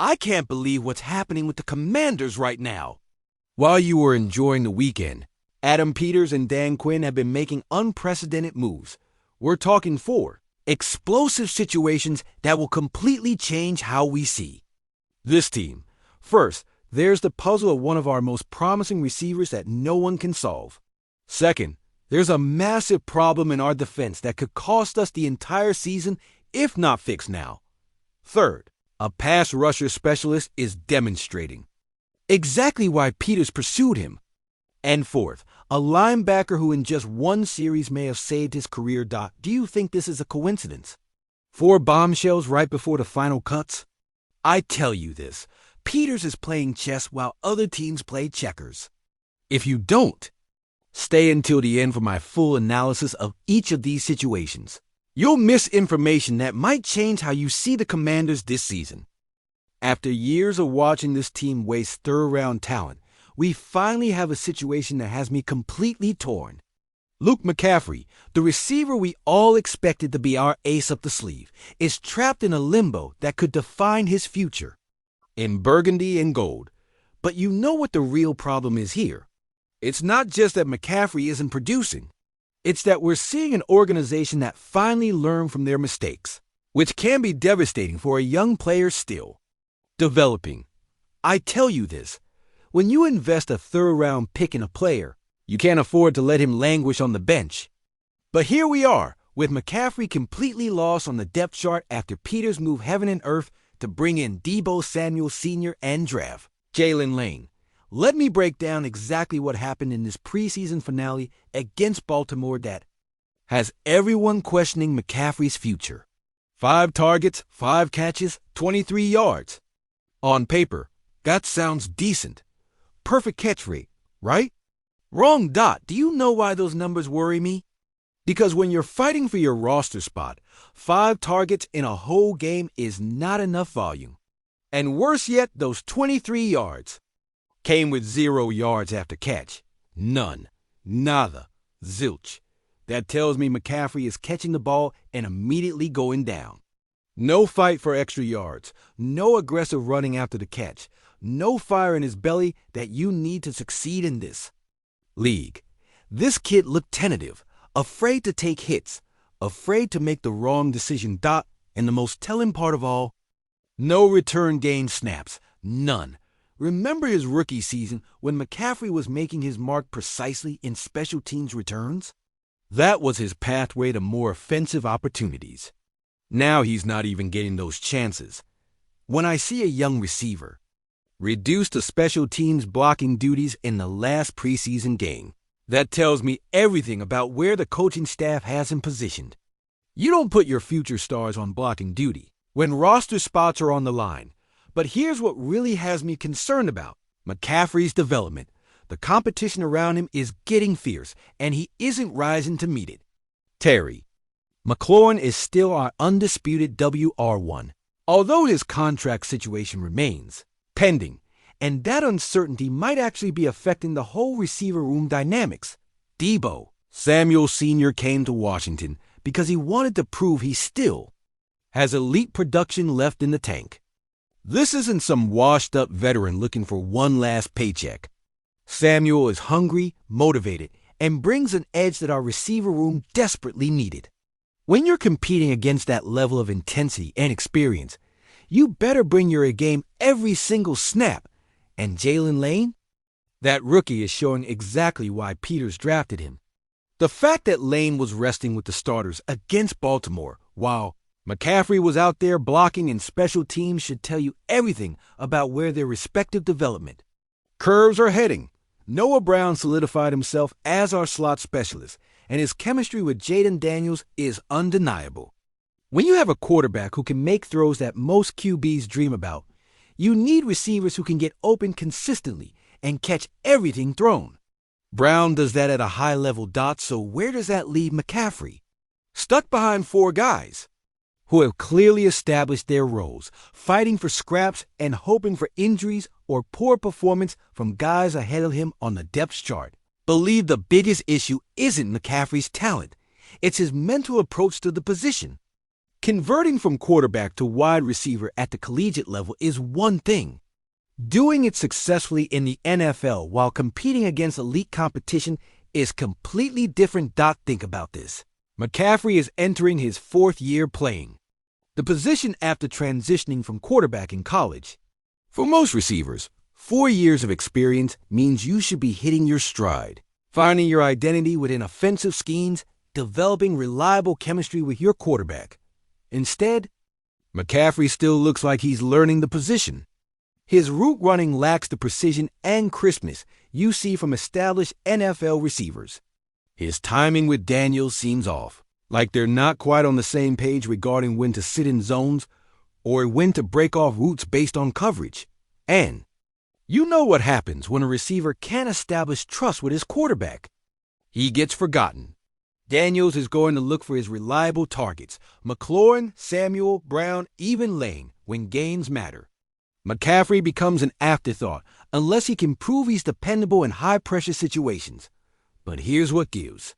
I can't believe what's happening with the Commanders right now. While you were enjoying the weekend, Adam Peters and Dan Quinn have been making unprecedented moves. We're talking 4 explosive situations that will completely change how we see this team. First, there's the puzzle of one of our most promising receivers that no one can solve. Second, there's a massive problem in our defense that could cost us the entire season if not fixed now. Third, a pass rusher specialist is demonstrating exactly why Peters pursued him. And fourth, a linebacker who in just one series may have saved his career. Do you think this is a coincidence? 4 bombshells right before the final cuts? I tell you this, Peters is playing chess while other teams play checkers. If you don't, stay until the end for my full analysis of each of these situations. You'll miss information that might change how you see the Commanders this season. After years of watching this team waste third-round talent, we finally have a situation that has me completely torn. Luke McCaffrey, the receiver we all expected to be our ace up the sleeve, is trapped in a limbo that could define his future in burgundy and gold. But you know what the real problem is here. It's not just that McCaffrey isn't producing. It's that we're seeing an organization that finally learned from their mistakes, which can be devastating for a young player still developing. I tell you this, when you invest a third-round pick in a player, you can't afford to let him languish on the bench. But here we are, with McCaffrey completely lost on the depth chart after Peters moved heaven and earth to bring in Deebo Samuel Sr. and draft Jalen Lane. Let me break down exactly what happened in this preseason finale against Baltimore that has everyone questioning McCaffrey's future. 5 targets, 5 catches, 23 yards. On paper, that sounds decent. Perfect catch rate, right? Wrong. Do you know why those numbers worry me? Because when you're fighting for your roster spot, 5 targets in a whole game is not enough volume. And worse yet, those 23 yards came with 0 yards after catch. None. Nada. Zilch. That tells me McCaffrey is catching the ball and immediately going down. No fight for extra yards. No aggressive running after the catch. No fire in his belly that you need to succeed in this league. This kid looked tentative, afraid to take hits, afraid to make the wrong decision. And the most telling part of all, no return game snaps. None. Remember his rookie season when McCaffrey was making his mark precisely in special teams returns? That was his pathway to more offensive opportunities. Now he's not even getting those chances. When I see a young receiver reduced to special teams blocking duties in the last preseason game, that tells me everything about where the coaching staff has him positioned. You don't put your future stars on blocking duty when roster spots are on the line. But here's what really has me concerned about McCaffrey's development. The competition around him is getting fierce, and he isn't rising to meet it. Terry McLaurin is still our undisputed WR1, although his contract situation remains pending, and that uncertainty might actually be affecting the whole receiver room dynamics. Deebo Samuel Sr. came to Washington because he wanted to prove he still has elite production left in the tank. This isn't some washed-up veteran looking for one last paycheck. Samuel is hungry, motivated, and brings an edge that our receiver room desperately needed. When you're competing against that level of intensity and experience, you better bring your A game every single snap. And Jalen Lane? That rookie is showing exactly why Peters drafted him. The fact that Lane was resting with the starters against Baltimore while McCaffrey was out there blocking in special teams should tell you everything about where their respective development curves are heading. Noah Brown solidified himself as our slot specialist, and his chemistry with Jaden Daniels is undeniable. When you have a quarterback who can make throws that most QBs dream about, you need receivers who can get open consistently and catch everything thrown. Brown does that at a high level. So where does that leave McCaffrey? Stuck behind 4 guys who have clearly established their roles, fighting for scraps and hoping for injuries or poor performance from guys ahead of him on the depth chart. Believe the biggest issue isn't McCaffrey's talent. It's his mental approach to the position. Converting from quarterback to wide receiver at the collegiate level is one thing. Doing it successfully in the NFL while competing against elite competition is completely different. Think about this. McCaffrey is entering his fourth year playing the position after transitioning from quarterback in college. For most receivers, 4 years of experience means you should be hitting your stride, finding your identity within offensive schemes, developing reliable chemistry with your quarterback. Instead, McCaffrey still looks like he's learning the position. His route running lacks the precision and crispness you see from established NFL receivers. His timing with Daniels seems off, like they're not quite on the same page regarding when to sit in zones or when to break off routes based on coverage. And you know what happens when a receiver can't establish trust with his quarterback. He gets forgotten. Daniels is going to look for his reliable targets, McLaurin, Samuel, Brown, even Lane, when games matter. McCaffrey becomes an afterthought unless he can prove he's dependable in high-pressure situations. But here's what gives.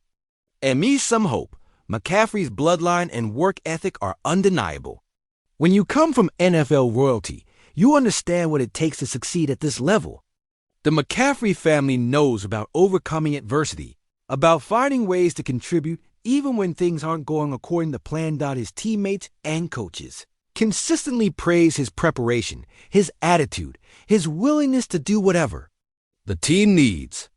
And me some hope. McCaffrey's bloodline and work ethic are undeniable. When you come from NFL royalty, you understand what it takes to succeed at this level. The McCaffrey family knows about overcoming adversity, about finding ways to contribute even when things aren't going according to plan. His teammates and coaches consistently praise his preparation, his attitude, his willingness to do whatever the team needs.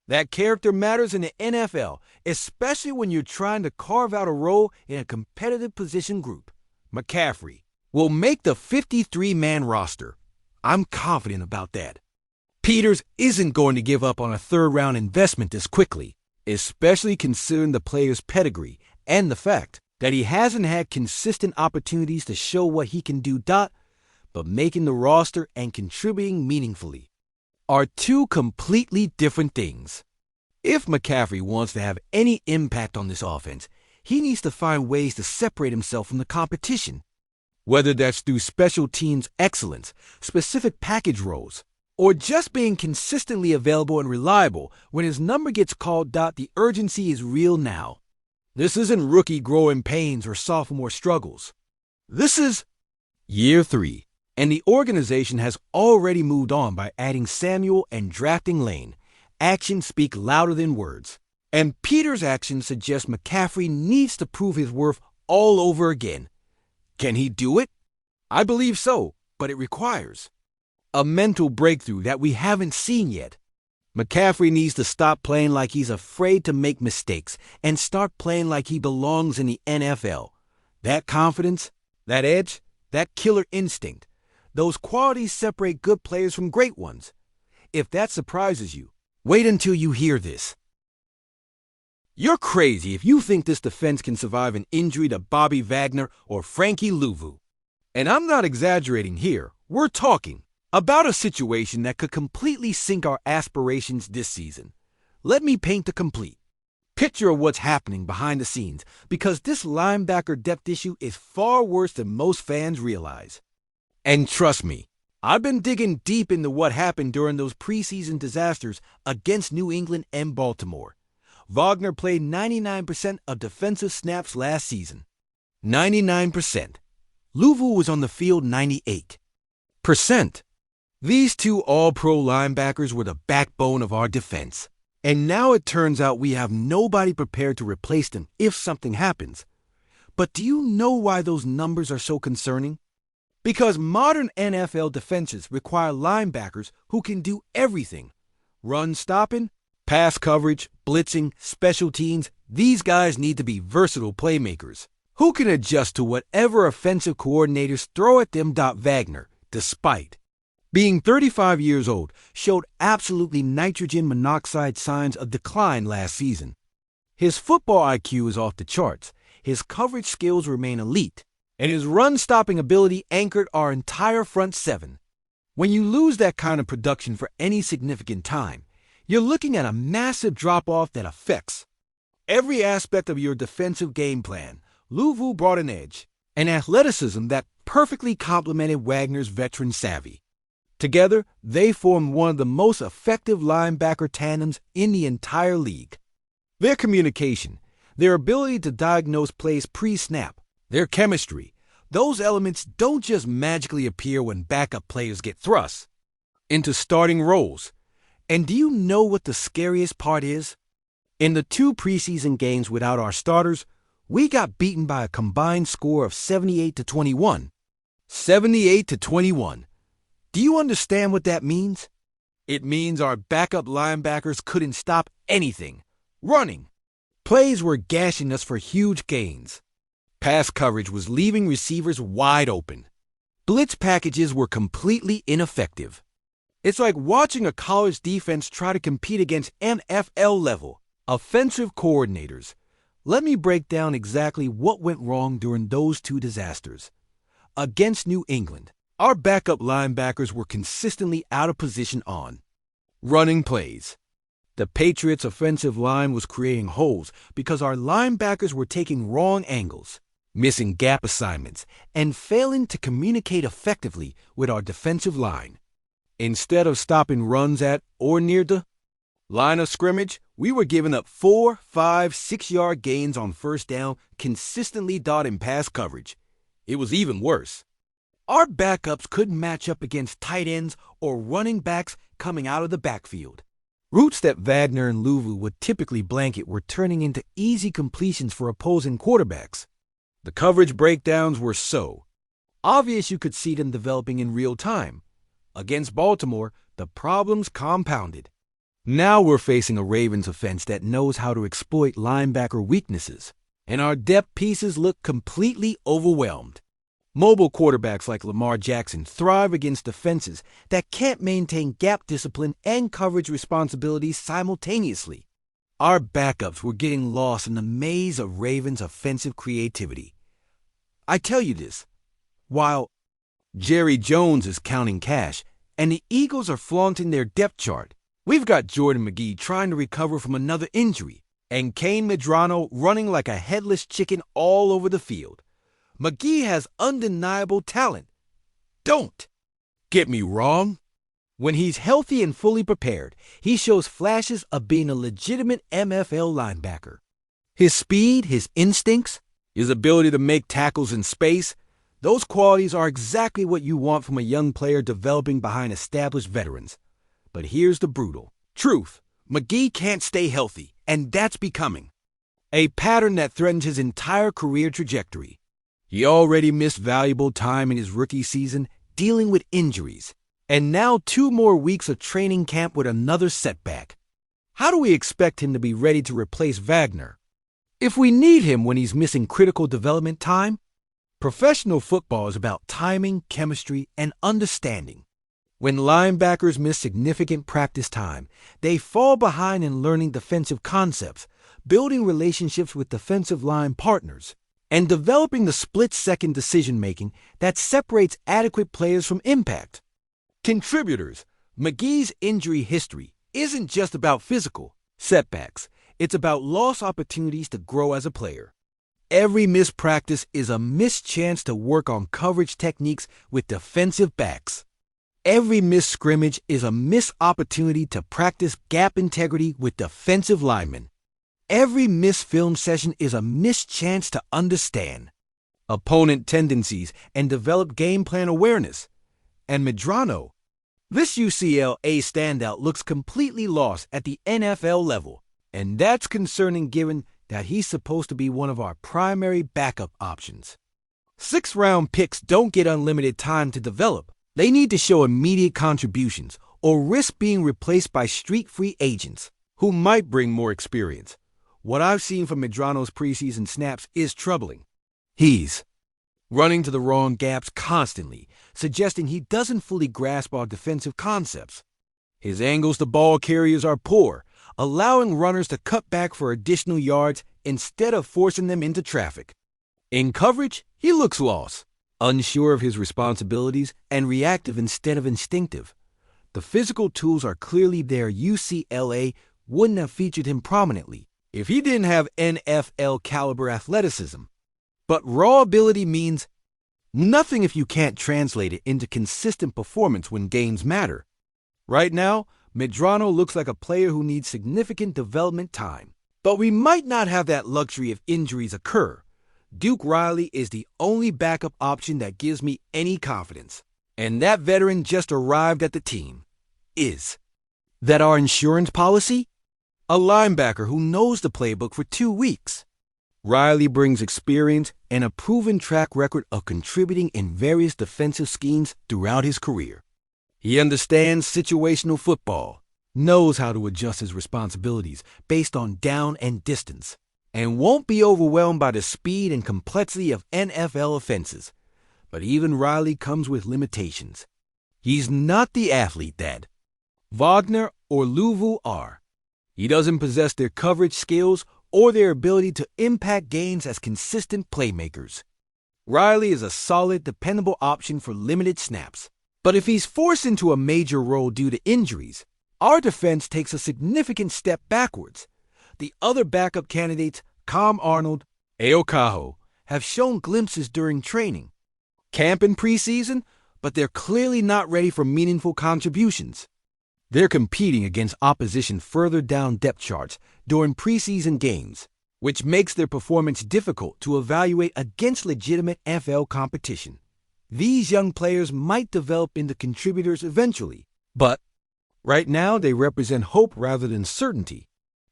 That character matters in the NFL, especially when you're trying to carve out a role in a competitive position group. McCaffrey will make the 53-man roster. I'm confident about that. Peters isn't going to give up on a third-round investment this quickly, especially considering the player's pedigree and the fact that he hasn't had consistent opportunities to show what he can do. But making the roster and contributing meaningfully are two completely different things. If McCaffrey wants to have any impact on this offense, he needs to find ways to separate himself from the competition. Whether that's through special teams excellence, specific package roles, or just being consistently available and reliable when his number gets called. The urgency is real now. This isn't rookie growing pains or sophomore struggles. This is year 3, and the organization has already moved on by adding Samuel and drafting Lane. Actions speak louder than words, and Peters' actions suggest McCaffrey needs to prove his worth all over again. Can he do it? I believe so, but it requires a mental breakthrough that we haven't seen yet. McCaffrey needs to stop playing like he's afraid to make mistakes and start playing like he belongs in the NFL. That confidence, that edge, that killer instinct, those qualities separate good players from great ones. If that surprises you, wait until you hear this. You're crazy if you think this defense can survive an injury to Bobby Wagner or Frankie Louvu. And I'm not exaggerating here. We're talking about a situation that could completely sink our aspirations this season. Let me paint the complete picture of what's happening behind the scenes, because this linebacker depth issue is far worse than most fans realize. And trust me, I've been digging deep into what happened during those preseason disasters against New England and Baltimore. Wagner played 99% of defensive snaps last season. 99%. Louvu was on the field 98%. These two all-pro linebackers were the backbone of our defense. And now it turns out we have nobody prepared to replace them if something happens. But do you know why those numbers are so concerning? Because modern NFL defenses require linebackers who can do everything. Run stopping, pass coverage, blitzing, special teams. These guys need to be versatile playmakers who can adjust to whatever offensive coordinators throw at them. Wagner, despite being 35 years old, showed absolutely nitrogen monoxide signs of decline last season. His football IQ is off the charts, his coverage skills remain elite, and his run-stopping ability anchored our entire front seven. When you lose that kind of production for any significant time, you're looking at a massive drop-off that affects every aspect of your defensive game plan. Louvu brought an edge, an athleticism that perfectly complemented Wagner's veteran savvy. Together, they formed one of the most effective linebacker tandems in the entire league. Their communication, their ability to diagnose plays pre-snap, Their chemistry. Those elements don't just magically appear when backup players get thrust into starting roles. And do you know what the scariest part is? In the 2 preseason games without our starters, we got beaten by a combined score of 78-21. 78-21. Do you understand what that means? It means our backup linebackers couldn't stop anything. Running. Plays were gashing us for huge gains. Pass coverage was leaving receivers wide open. Blitz packages were completely ineffective. It's like watching a college defense try to compete against NFL-level offensive coordinators. Let me break down exactly what went wrong during those 2 disasters. Against New England, our backup linebackers were consistently out of position on running plays. The Patriots' offensive line was creating holes because our linebackers were taking wrong angles, missing gap assignments, and failing to communicate effectively with our defensive line. Instead of stopping runs at or near the line of scrimmage, we were giving up 4, 5, 6-yard gains on first down, consistently dotting pass coverage. It was even worse. Our backups couldn't match up against tight ends or running backs coming out of the backfield. Routes that Wagner and Louvu would typically blanket were turning into easy completions for opposing quarterbacks. The coverage breakdowns were so obvious you could see them developing in real time. Against Baltimore, the problems compounded. Now we're facing a Ravens offense that knows how to exploit linebacker weaknesses, and our depth pieces look completely overwhelmed. Mobile quarterbacks like Lamar Jackson thrive against defenses that can't maintain gap discipline and coverage responsibilities simultaneously. Our backups were getting lost in the maze of Ravens' offensive creativity. I tell you this, while Jerry Jones is counting cash and the Eagles are flaunting their depth chart, we've got Jordan Magee trying to recover from another injury and Kane Medrano running like a headless chicken all over the field. Magee has undeniable talent. Don't get me wrong. When he's healthy and fully prepared, he shows flashes of being a legitimate MFL linebacker. His speed, his instincts, his ability to make tackles in space, those qualities are exactly what you want from a young player developing behind established veterans. But here's the brutal truth. Magee can't stay healthy, and that's becoming a pattern that threatens his entire career trajectory. He already missed valuable time in his rookie season dealing with injuries, and now 2 more weeks of training camp with another setback. How do we expect him to be ready to replace Wagner if we need him when he's missing critical development time? Professional football is about timing, chemistry, and understanding. When linebackers miss significant practice time, they fall behind in learning defensive concepts, building relationships with defensive line partners, and developing the split-second decision-making that separates adequate players from impact. Contributors. Magee's injury history isn't just about physical setbacks. It's about lost opportunities to grow as a player. Every missed practice is a missed chance to work on coverage techniques with defensive backs. Every missed scrimmage is a missed opportunity to practice gap integrity with defensive linemen. Every missed film session is a missed chance to understand opponent tendencies and develop game plan awareness. And Medrano, this UCLA standout, looks completely lost at the NFL level. And that's concerning given that he's supposed to be one of our primary backup options. 6th-round picks don't get unlimited time to develop. They need to show immediate contributions or risk being replaced by street-free agents who might bring more experience. What I've seen from Medrano's preseason snaps is troubling. He's running to the wrong gaps constantly, suggesting he doesn't fully grasp our defensive concepts. His angles to ball carriers are poor, allowing runners to cut back for additional yards instead of forcing them into traffic. In coverage, he looks lost, unsure of his responsibilities and reactive instead of instinctive. The physical tools are clearly there. UCLA wouldn't have featured him prominently if he didn't have NFL caliber athleticism. But raw ability means nothing if you can't translate it into consistent performance when games matter. Right now, Medrano looks like a player who needs significant development time. But we might not have that luxury if injuries occur. Duke Riley is the only backup option that gives me any confidence. And that veteran just arrived at the team. Is that our insurance policy? A linebacker who knows the playbook for 2 weeks. Riley brings experience and a proven track record of contributing in various defensive schemes throughout his career. He understands situational football, knows how to adjust his responsibilities based on down and distance, and won't be overwhelmed by the speed and complexity of NFL offenses. But even Riley comes with limitations. He's not the athlete that Wagner or Louvu are. He doesn't possess their coverage skills or their ability to impact games as consistent playmakers. Riley is a solid, dependable option for limited snaps. But if he's forced into a major role due to injuries, our defense takes a significant step backwards. The other backup candidates, Cam Arnold, Aokaho, have shown glimpses during training, camp and preseason, but they're clearly not ready for meaningful contributions. They're competing against opposition further down depth charts during preseason games, which makes their performance difficult to evaluate against legitimate NFL competition. These young players might develop into contributors eventually, but right now they represent hope rather than certainty.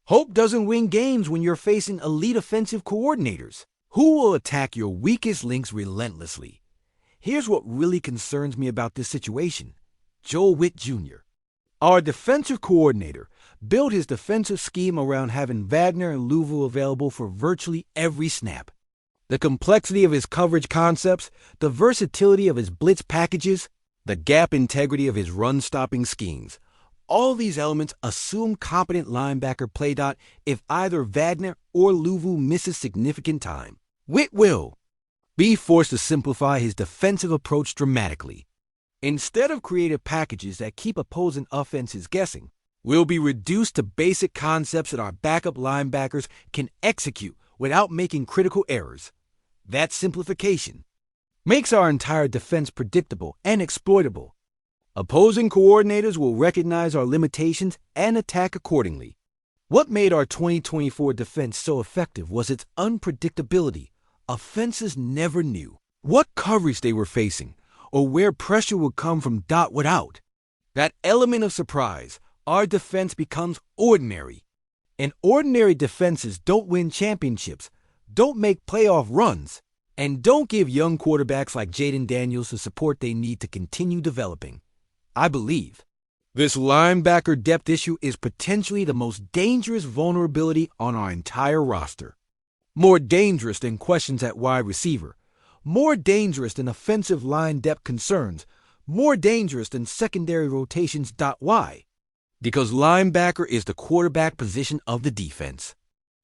Hope doesn't win games when you're facing elite offensive coordinators who will attack your weakest links relentlessly. Here's what really concerns me about this situation. Joel Witt Jr., our defensive coordinator, built his defensive scheme around having Wagner and Louvu available for virtually every snap. The complexity of his coverage concepts, the versatility of his blitz packages, the gap integrity of his run-stopping schemes, all these elements assume competent linebacker play dot if either Wagner or Louvu misses significant time. Witt will be forced to simplify his defensive approach dramatically. Instead of creative packages that keep opposing offenses guessing, we'll be reduced to basic concepts that our backup linebackers can execute without making critical errors. That simplification makes our entire defense predictable and exploitable. Opposing coordinators will recognize our limitations and attack accordingly. What made our 2024 defense so effective was its unpredictability. Offenses never knew what coverage they were facing or where pressure would come from dot without that element of surprise. Our defense becomes ordinary. And ordinary defenses don't win championships, don't make playoff runs, and don't give young quarterbacks like Jaden Daniels the support they need to continue developing. I believe this linebacker depth issue is potentially the most dangerous vulnerability on our entire roster. More dangerous than questions at wide receiver, more dangerous than offensive line depth concerns, more dangerous than secondary rotations. Why? Because linebacker is the quarterback position of the defense.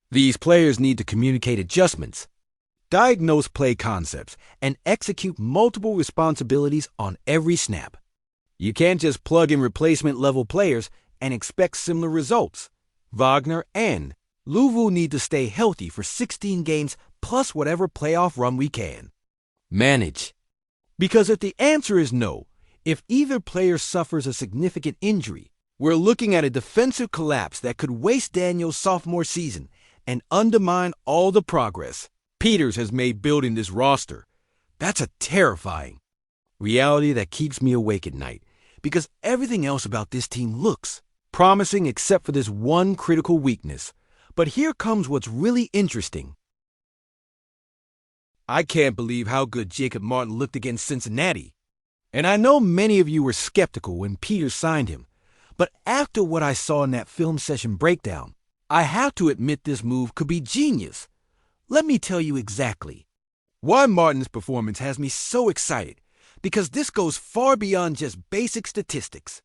These players need to communicate adjustments, diagnose play concepts, and execute multiple responsibilities on every snap. You can't just plug in replacement level players and expect similar results. Wagner and Louvu need to stay healthy for 16 games plus whatever playoff run we can manage. Because if the answer is no, if either player suffers a significant injury, we're looking at a defensive collapse that could waste Daniel's sophomore season and undermine all the progress Peters has made building this roster. That's a terrifying reality that keeps me awake at night, because everything else about this team looks promising except for this one critical weakness. But here comes what's really interesting. I can't believe how good Jacob Martin looked against Cincinnati. And I know many of you were skeptical when Peters signed him, but after what I saw in that film session breakdown, I have to admit this move could be genius. Let me tell you exactly why Martin's performance has me so excited, because this goes far beyond just basic statistics.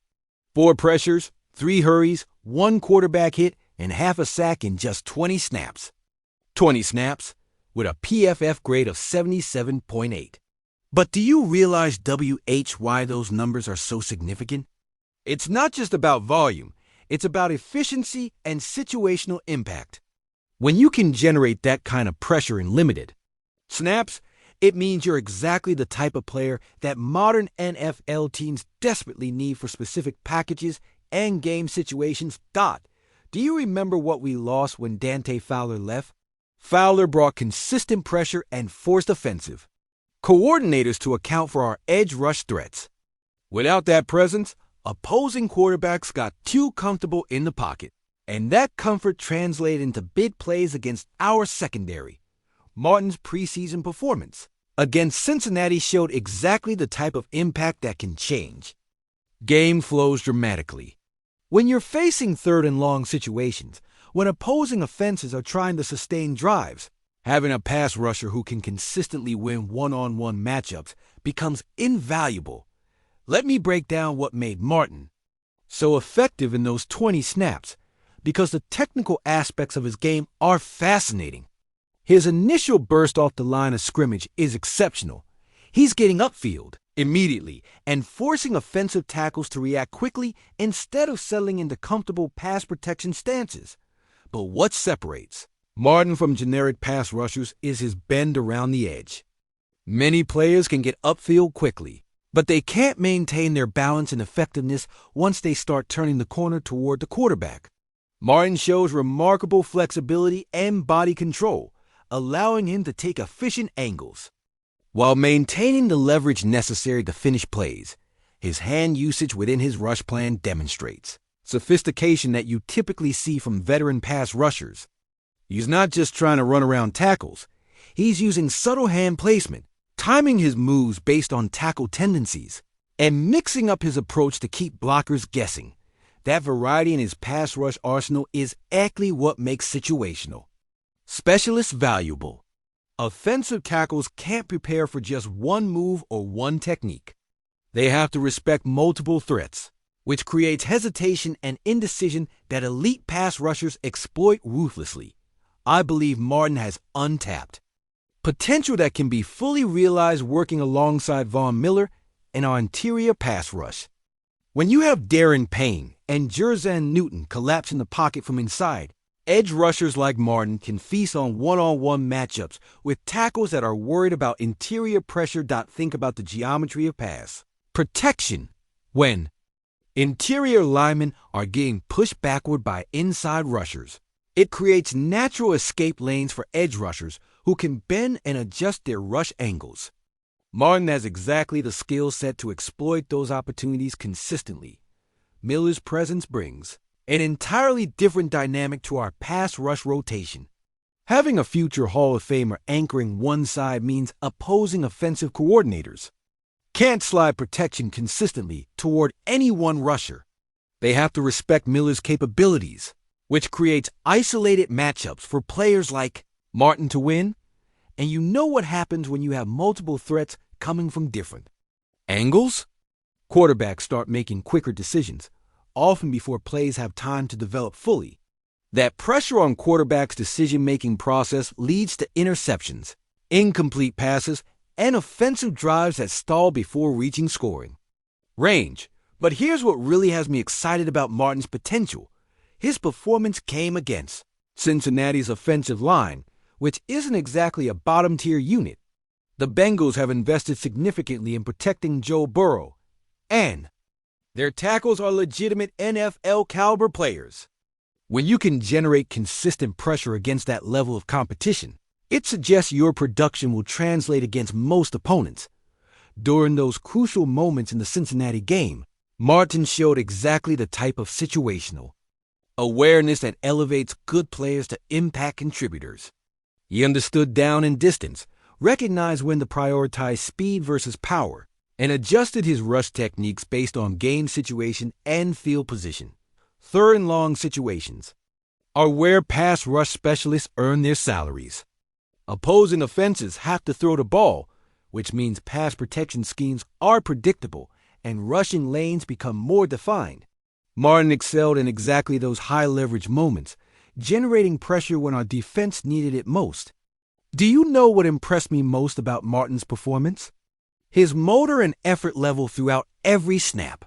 4 pressures, 3 hurries, 1 quarterback hit, and half a sack in just 20 snaps. 20 snaps with a PFF grade of 77.8. But do you realize why those numbers are so significant? It's not just about volume, it's about efficiency and situational impact. When you can generate that kind of pressure in limited snaps, it means you're exactly the type of player that modern NFL teams desperately need for specific packages and game situations. Do you remember what we lost when Dante Fowler left? Fowler brought consistent pressure and forced offensive coordinators to account for our edge rush threats. Without that presence, opposing quarterbacks got too comfortable in the pocket, and that comfort translated into big plays against our secondary. Martin's preseason performance against Cincinnati showed exactly the type of impact that can change game flows dramatically. When you're facing third and long situations, when opposing offenses are trying to sustain drives, having a pass rusher who can consistently win one-on-one matchups becomes invaluable. Let me break down what made Martin so effective in those 20 snaps, because the technical aspects of his game are fascinating. His initial burst off the line of scrimmage is exceptional. He's getting upfield immediately and forcing offensive tackles to react quickly instead of settling into comfortable pass protection stances. But what separates Martin from generic pass rushers is his bend around the edge. Many players can get upfield quickly, but they can't maintain their balance and effectiveness once they start turning the corner toward the quarterback. Martin shows remarkable flexibility and body control, allowing him to take efficient angles while maintaining the leverage necessary to finish plays. His hand usage within his rush plan demonstrates sophistication that you typically see from veteran pass rushers. He's not just trying to run around tackles. He's using subtle hand placement, timing his moves based on tackle tendencies, and mixing up his approach to keep blockers guessing. That variety in his pass rush arsenal is exactly what makes situational specialists valuable. Offensive tackles can't prepare for just one move or one technique. They have to respect multiple threats, which creates hesitation and indecision that elite pass rushers exploit ruthlessly. I believe Martin has untapped potential that can be fully realized working alongside Von Miller in our interior pass rush. When you have Darren Payne and Jerzan Newton collapse in the pocket from inside, edge rushers like Martin can feast on one-on-one matchups with tackles that are worried about interior pressure. Think about the geometry of pass protection. When interior linemen are getting pushed backward by inside rushers, it creates natural escape lanes for edge rushers who can bend and adjust their rush angles. Martin has exactly the skill set to exploit those opportunities consistently. Miller's presence brings an entirely different dynamic to our pass rush rotation. Having a future Hall of Famer anchoring one side means opposing offensive coordinators can't slide protection consistently toward any one rusher. They have to respect Miller's capabilities, which creates isolated matchups for players like Martin to win. And you know what happens when you have multiple threats coming from different angles? Quarterbacks start making quicker decisions, often before plays have time to develop fully. That pressure on quarterbacks' decision-making process leads to interceptions, incomplete passes, and offensive drives that stall before reaching scoring range. But here's what really has me excited about Martin's potential. His performance came against Cincinnati's offensive line, which isn't exactly a bottom-tier unit. The Bengals have invested significantly in protecting Joe Burrow, and their tackles are legitimate NFL-caliber players. When you can generate consistent pressure against that level of competition, it suggests your production will translate against most opponents. During those crucial moments in the Cincinnati game, Martin showed exactly the type of situational awareness that elevates good players to impact contributors. He understood down and distance, recognized when to prioritize speed versus power, and adjusted his rush techniques based on game situation and field position. Third and long situations are where pass rush specialists earn their salaries. Opposing offenses have to throw the ball, which means pass protection schemes are predictable and rushing lanes become more defined. Martin excelled in exactly those high-leverage moments, generating pressure when our defense needed it most. Do you know what impressed me most about Martin's performance? His motor and effort level throughout every snap.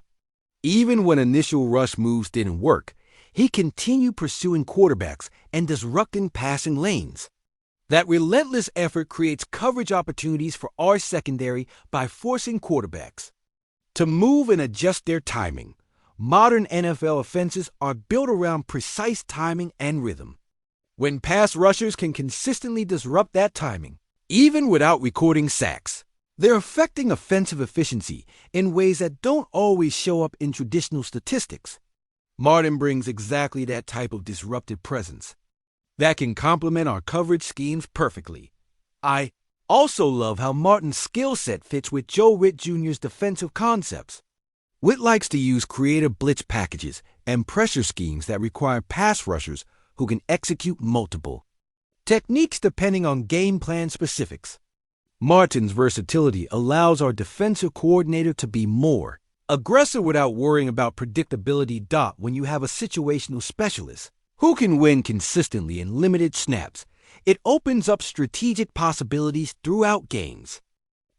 Even when initial rush moves didn't work, he continued pursuing quarterbacks and disrupting passing lanes. That relentless effort creates coverage opportunities for our secondary by forcing quarterbacks to move and adjust their timing. Modern NFL offenses are built around precise timing and rhythm. when pass rushers can consistently disrupt that timing, even without recording sacks. They're affecting offensive efficiency in ways that don't always show up in traditional statistics. Martin brings exactly that type of disruptive presence that can complement our coverage schemes perfectly. I also love how Martin's skill set fits with Joe Witt Jr.'s defensive concepts. Witt likes to use creative blitz packages and pressure schemes that require pass rushers who can execute multiple techniques depending on game plan specifics. Martin's versatility allows our defensive coordinator to be more aggressive without worrying about predictability. When you have a situational specialist who can win consistently in limited snaps, it opens up strategic possibilities throughout games.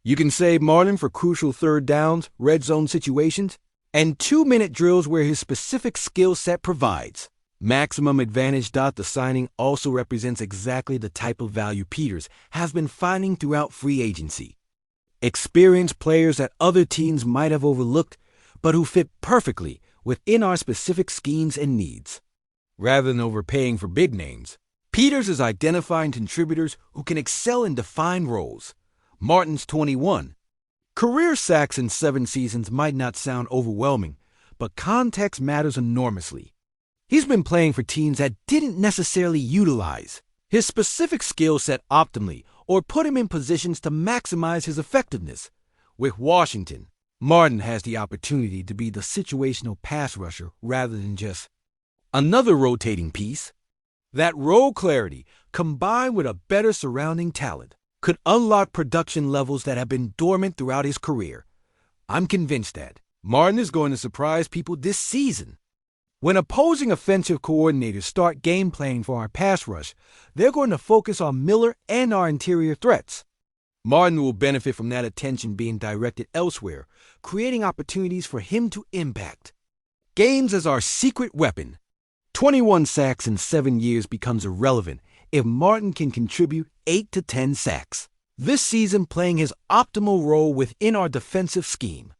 You can save Martin for crucial third downs, red zone situations, and 2-minute drills where his specific skill set provides maximum advantage. The signing also represents exactly the type of value Peters has been finding throughout free agency. Experienced players that other teams might have overlooked, but who fit perfectly within our specific schemes and needs. Rather than overpaying for big names, Peters is identifying contributors who can excel in defined roles. Martin's 21. Career sacks in 7 seasons might not sound overwhelming, but context matters enormously. He's been playing for teams that didn't necessarily utilize his specific skill set optimally or put him in positions to maximize his effectiveness. With Washington, Martin has the opportunity to be the situational pass rusher rather than just another rotating piece. That role clarity, combined with a better surrounding talent, could unlock production levels that have been dormant throughout his career. I'm convinced that Martin is going to surprise people this season. When opposing offensive coordinators start game planning for our pass rush, they're going to focus on Miller and our interior threats. Martin will benefit from that attention being directed elsewhere, creating opportunities for him to impact games as our secret weapon. 21 sacks in 7 years becomes irrelevant if Martin can contribute 8 to 10 sacks this season, playing his optimal role within our defensive scheme.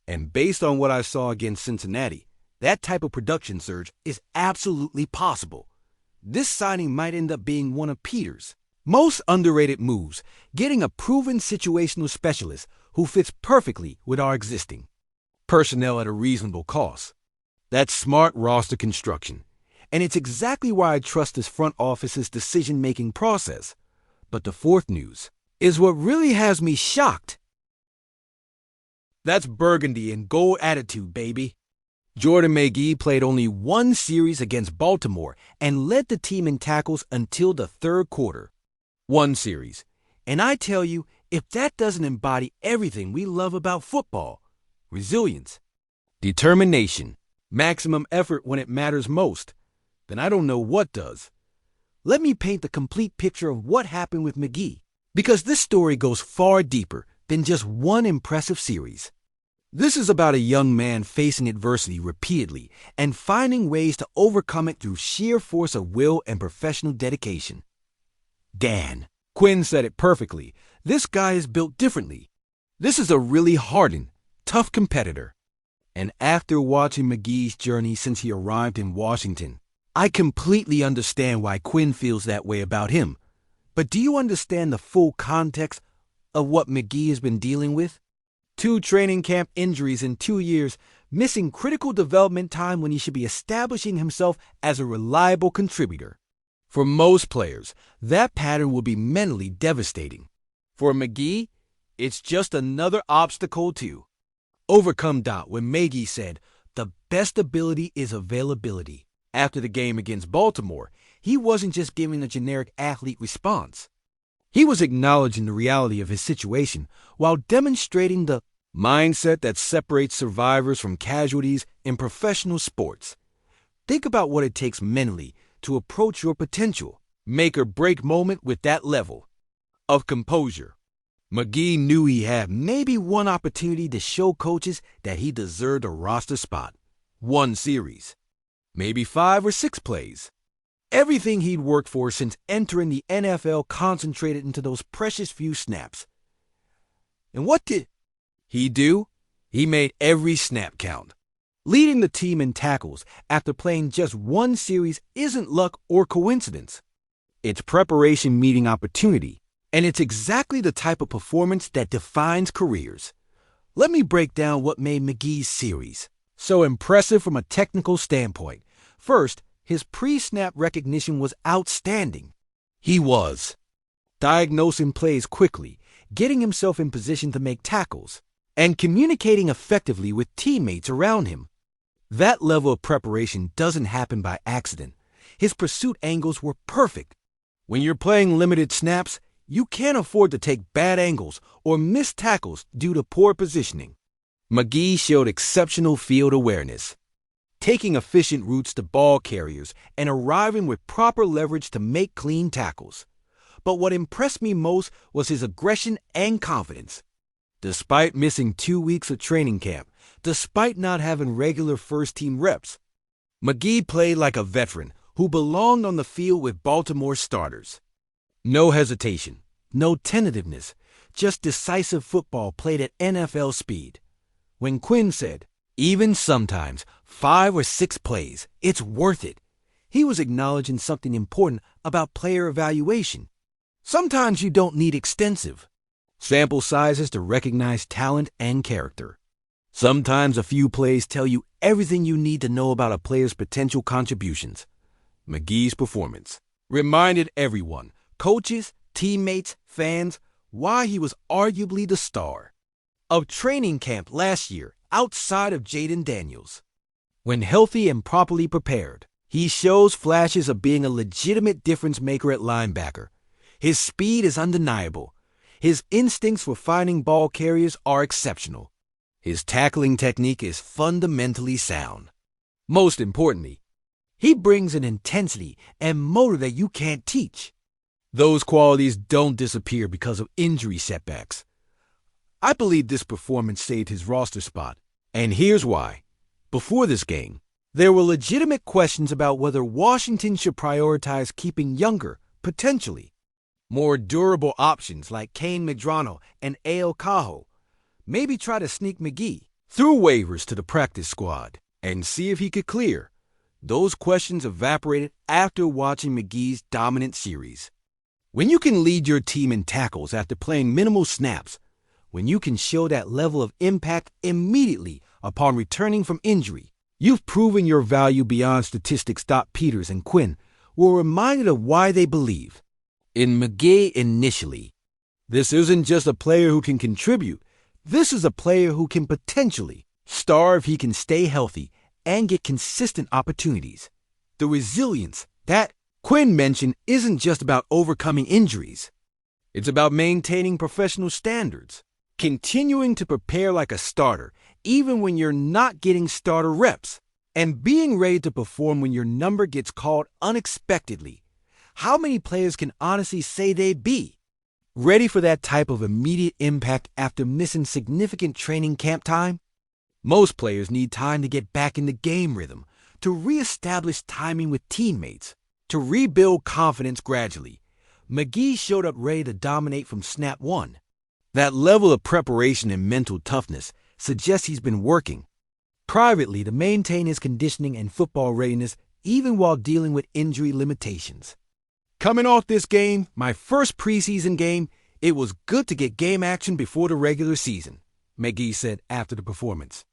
And based on what I saw against Cincinnati, that type of production surge is absolutely possible. This signing might end up being one of Peters' most underrated moves, getting a proven situational specialist who fits perfectly with our existing personnel at a reasonable cost. That's smart roster construction, and it's exactly why I trust this front office's decision-making process. But the fourth news is what really has me shocked. That's burgundy and gold attitude, baby. Jordan Magee played only 1 series against Baltimore and led the team in tackles until the 3rd quarter. 1 series. And I tell you, if that doesn't embody everything we love about football, resilience, determination, maximum effort when it matters most, then I don't know what does. Let me paint the complete picture of what happened with Magee, because this story goes far deeper than just one impressive series. This is about a young man facing adversity repeatedly and finding ways to overcome it through sheer force of will and professional dedication. Dan Quinn said it perfectly. This guy is built differently. This is a really hardened, tough competitor. And after watching Magee's journey since he arrived in Washington, I completely understand why Quinn feels that way about him. But do you understand the full context of what Magee has been dealing with? 2 training camp injuries in 2 years, missing critical development time when he should be establishing himself as a reliable contributor. For most players, that pattern will be mentally devastating. For Magee, it's just another obstacle to overcome. When Magee said, "The best ability is availability," after the game against Baltimore, he wasn't just giving a generic athlete response. He was acknowledging the reality of his situation while demonstrating the mindset that separates survivors from casualties in professional sports. Think about what it takes mentally to approach your potential make or break moment with that level of composure. Magee knew he had maybe one opportunity to show coaches that he deserved a roster spot. 1 series, maybe 5 or 6 plays. Everything he'd worked for since entering the NFL concentrated into those precious few snaps. And what did he do? He made every snap count. Leading the team in tackles after playing just 1 series isn't luck or coincidence. It's preparation meeting opportunity, and it's exactly the type of performance that defines careers. Let me break down what made Magee's series so impressive from a technical standpoint. First, his pre-snap recognition was outstanding. He was diagnosing plays quickly, getting himself in position to make tackles, and communicating effectively with teammates around him. That level of preparation doesn't happen by accident. His pursuit angles were perfect. When you're playing limited snaps, you can't afford to take bad angles or miss tackles due to poor positioning. Magee showed exceptional field awareness, taking efficient routes to ball carriers and arriving with proper leverage to make clean tackles. But what impressed me most was his aggression and confidence. Despite missing 2 weeks of training camp, despite not having regular first-team reps, Magee played like a veteran who belonged on the field with Baltimore starters. No hesitation, no tentativeness, just decisive football played at NFL speed. When Quinn said, "Even sometimes 5 or 6 plays, it's worth it," he was acknowledging something important about player evaluation. Sometimes you don't need extensive sample sizes to recognize talent and character. Sometimes a few plays tell you everything you need to know about a player's potential contributions. Magee's performance reminded everyone, coaches, teammates, fans, why he was arguably the star of training camp last year outside of Jaden Daniels. When healthy and properly prepared, he shows flashes of being a legitimate difference maker at linebacker. His speed is undeniable. His instincts for finding ball carriers are exceptional. His tackling technique is fundamentally sound. Most importantly, he brings an intensity and motor that you can't teach. Those qualities don't disappear because of injury setbacks. I believe this performance saved his roster spot, and here's why. Before this game, there were legitimate questions about whether Washington should prioritize keeping younger, potentially more durable options like Kane Medrano and A.L. Cajo. Maybe try to sneak Magee through waivers to the practice squad and see if he could clear. Those questions evaporated after watching Magee's dominant series. When you can lead your team in tackles after playing minimal snaps, when you can show that level of impact immediately upon returning from injury, you've proven your value beyond statistics. Peters and Quinn were reminded of why they believe in Magee initially. This isn't just a player who can contribute. This is a player who can potentially star if he can stay healthy and get consistent opportunities. The resilience that Quinn mentioned isn't just about overcoming injuries. It's about maintaining professional standards, continuing to prepare like a starter even when you're not getting starter reps, and being ready to perform when your number gets called unexpectedly. How many players can honestly say they'd be ready for that type of immediate impact after missing significant training camp time? Most players need time to get back in the game rhythm, to reestablish timing with teammates, to rebuild confidence gradually. Magee showed up ready to dominate from snap one. That level of preparation and mental toughness suggests he's been working privately to maintain his conditioning and football readiness even while dealing with injury limitations. Coming off this game, my first preseason game, it was good to get game action before the regular season, Magee said after the performance.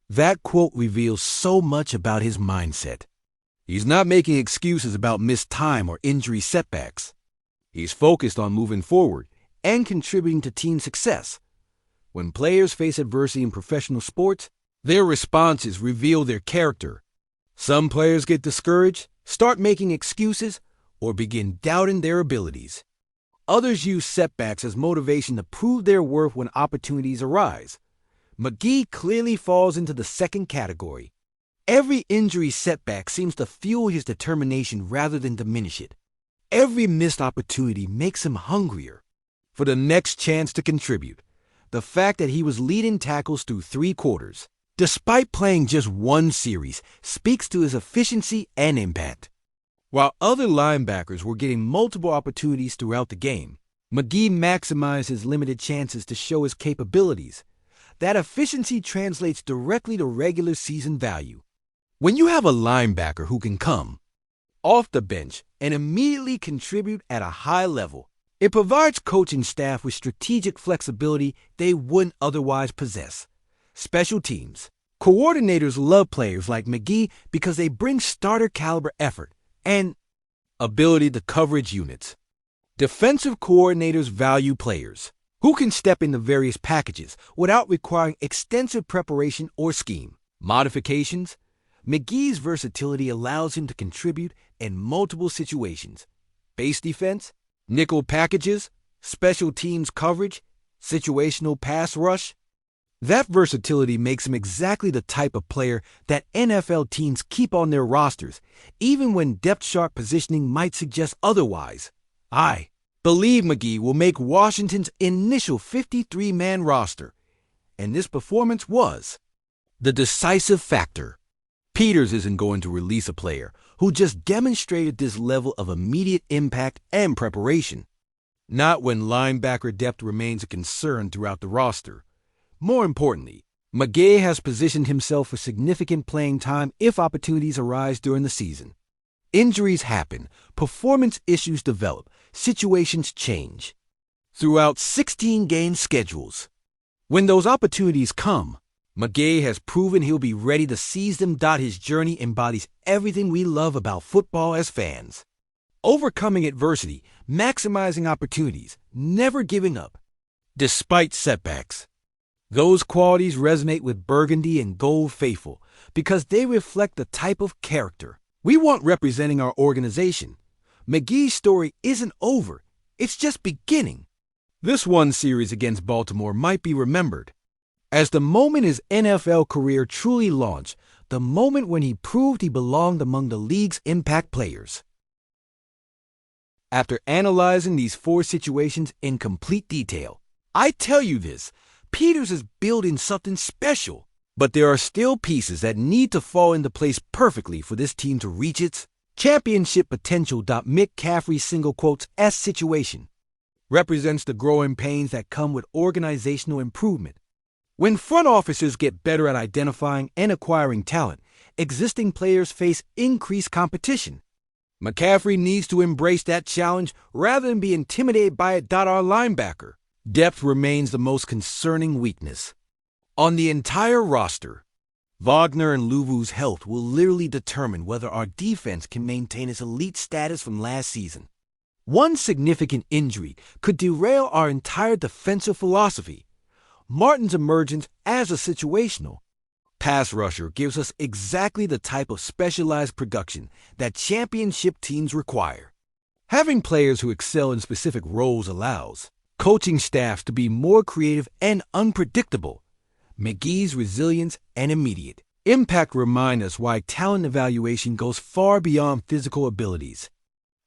That quote reveals so much about his mindset. He's not making excuses about missed time or injury setbacks. He's focused on moving forward and contributing to team success. When players face adversity in professional sports, their responses reveal their character. Some players get discouraged, start making excuses, or begin doubting their abilities. Others use setbacks as motivation to prove their worth when opportunities arise. Magee clearly falls into the second category. Every injury setback seems to fuel his determination rather than diminish it. Every missed opportunity makes him hungrier for the next chance to contribute. The fact that he was leading tackles through 3 quarters, despite playing just one series, speaks to his efficiency and impact. While other linebackers were getting multiple opportunities throughout the game, Magee maximized his limited chances to show his capabilities. That efficiency translates directly to regular season value. When you have a linebacker who can come off the bench and immediately contribute at a high level. It provides coaching staff with strategic flexibility they wouldn't otherwise possess. Special teams. Coordinators love players like Magee because they bring starter-caliber effort and ability to coverage units. Defensive coordinators value players who can step into various packages without requiring extensive preparation or scheme modifications. Magee's versatility allows him to contribute in multiple situations: base defense, nickel packages, special teams coverage, situational pass rush. That versatility makes him exactly the type of player that NFL teams keep on their rosters, even when depth chart positioning might suggest otherwise. I believe Magee will make Washington's initial 53-man roster, and this performance was the decisive factor. Peters isn't going to release a player who just demonstrated this level of immediate impact and preparation. Not when linebacker depth remains a concern throughout the roster. More importantly, Magee has positioned himself for significant playing time if opportunities arise during the season. Injuries happen, performance issues develop, situations change. Throughout 16-game schedules, when those opportunities come, Magee has proven he'll be ready to seize them. His journey embodies everything we love about football as fans. Overcoming adversity, maximizing opportunities, never giving up, despite setbacks. Those qualities resonate with Burgundy and Gold faithful because they reflect the type of character we want representing our organization. Magee's story isn't over, it's just beginning. This one series against Baltimore might be remembered as the moment his NFL career truly launched, the moment when he proved he belonged among the league's impact players. After analyzing these four situations in complete detail, I tell you this: Peters is building something special, but there are still pieces that need to fall into place perfectly for this team to reach its championship potential. McCaffrey's single quotes S situation represents the growing pains that come with organizational improvement. When front officers get better at identifying and acquiring talent, existing players face increased competition. McCaffrey needs to embrace that challenge rather than be intimidated by it. Our linebacker depth remains the most concerning weakness on the entire roster. Wagner and Luvu's health will literally determine whether our defense can maintain its elite status from last season. One significant injury could derail our entire defensive philosophy. Martin's emergence as a situational pass rusher gives us exactly the type of specialized production that championship teams require. Having players who excel in specific roles allows coaching staffs to be more creative and unpredictable. Magee's resilience and immediate impact remind us why talent evaluation goes far beyond physical abilities.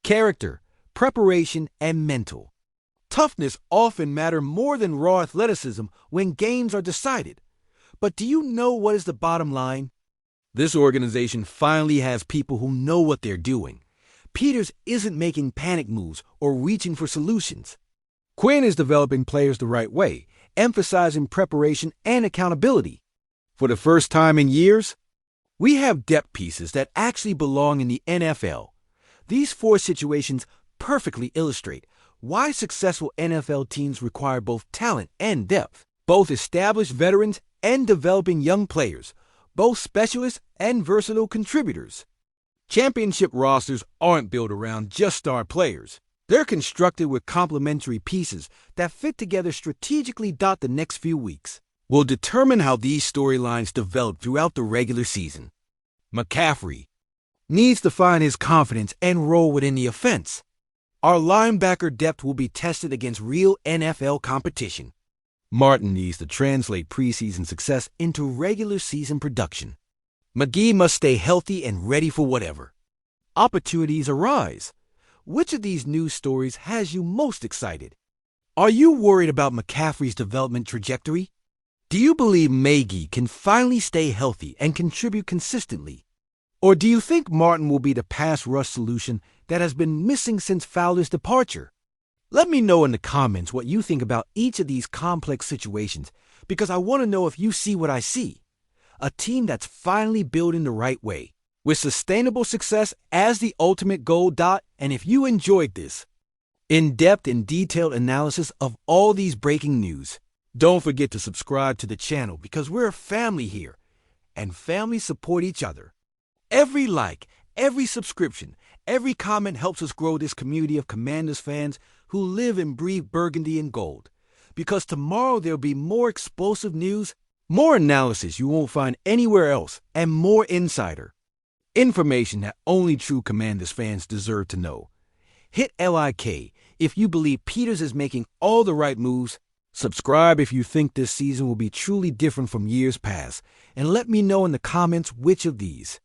Character, preparation, and mental toughness often matter more than raw athleticism when games are decided. But do you know what is the bottom line? This organization finally has people who know what they're doing. Peters isn't making panic moves or reaching for solutions. Quinn is developing players the right way, emphasizing preparation and accountability. For the first time in years, we have depth pieces that actually belong in the NFL. These four situations perfectly illustrate why successful NFL teams require both talent and depth, both established veterans and developing young players, both specialists and versatile contributors. Championship rosters aren't built around just star players. They're constructed with complementary pieces that fit together strategically. The next few weeks will determine how these storylines develop throughout the regular season. McCaffrey needs to find his confidence and role within the offense. Our linebacker depth will be tested against real NFL competition. Martin needs to translate preseason success into regular season production. Magee must stay healthy and ready for whatever opportunities arise. Which of these news stories has you most excited? Are you worried about McCaffrey's development trajectory? Do you believe Magee can finally stay healthy and contribute consistently? Or do you think Martin will be the pass rush solution that has been missing since Fowler's departure? Let me know in the comments what you think about each of these complex situations, because I want to know if you see what I see. A team that's finally building the right way. with sustainable success as the ultimate goal. And if you enjoyed this in-depth and detailed analysis of all these breaking news, don't forget to subscribe to the channel because we're a family here, and families support each other. Every like, every subscription, every comment helps us grow this community of Commanders fans who live and breathe burgundy and gold. Because tomorrow there'll be more explosive news, more analysis you won't find anywhere else, and more insider information that only true Commanders fans deserve to know. Hit LIK if you believe Peters is making all the right moves. Subscribe if you think this season will be truly different from years past. And let me know in the comments which of these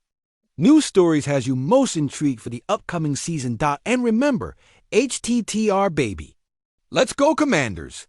news stories has you most intrigued for the upcoming season. And remember, HTTR baby. Let's go, Commanders!